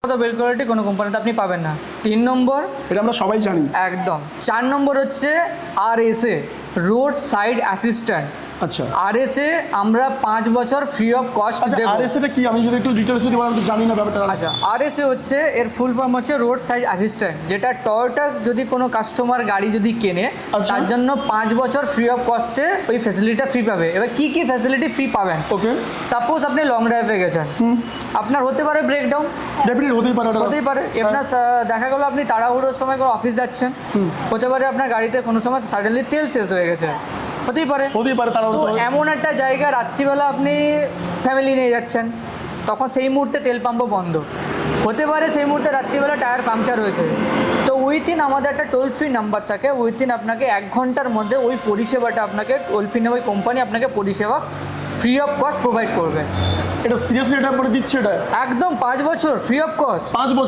Build quality কোনো কোম্পানিতে আপনি পাবেন না। 3 নম্বর, এটা আমরা সবাই জানি। একদম। 4 নম্বর হচ্ছে RSA, রোড সাইড অ্যাসিস্ট্যান্ট। আচ্ছা, RSA আমরা 5 বছর ফ্রি অফ কস্ট আচ্ছা, দেব। RSA টা কি আমি যদি একটু ডিটেইলস যদি বলেন, আমি তো জানি না ব্যাপারটা। আচ্ছা, RSA হচ্ছে এর ফুল ফর্ম হচ্ছে রোড সাইড অ্যাসিস্ট্যান্ট, যেটা টয়োটা যদি কোনো কাস্টমার গাড়ি যদি কেনে আচ্ছা। তার জন্য 5 বছর ফ্রি অফ কস্টে ওই ফ্যাসিলিটিটা ফ্রি পাবে। এবার কি কি ফ্যাসিলিটি ফ্রি পাবেন? ওকে, সাপোজ আপনি লং ড্রাইভে গেছেন, আপনার হতে পারে ব্রেকডাউন, ডেফিনেটলি হতেই পারে, ওটা হতেই পারে। আপনার দেখা গেলো আপনি তাড়াহুড়োর সময় কোনো অফিস যাচ্ছেন, হতে পারে আপনার গাড়িতে কোনো সময় সাডেনলি তেল শেষ হয়ে গেছে, হতেই পারে। তারা তো এমন একটা জায়গা রাত্রিবেলা আপনি ফ্যামিলি নিয়ে যাচ্ছেন, তখন সেই মুহূর্তে তেল পাম্পও বন্ধ, হতে পারে সেই মুহূর্তে রাত্রিবেলা টায়ার পাংচার হয়েছে। তো উইথিন আমাদের একটা টোল ফ্রি নাম্বার থাকে, উইথিন আপনাকে 1 ঘন্টার মধ্যে ওই পরিষেবাটা আপনাকে টোল ফ্রি ওই কোম্পানি আপনাকে পরিষেবা ফ্রি অফ কস্ট প্রোভাইড করবে। এটা সিরিয়াসলি এটা করে দিচ্ছে, এটা একদম 5 বছর ফ্রি অফ কস্ট। 5 বছর।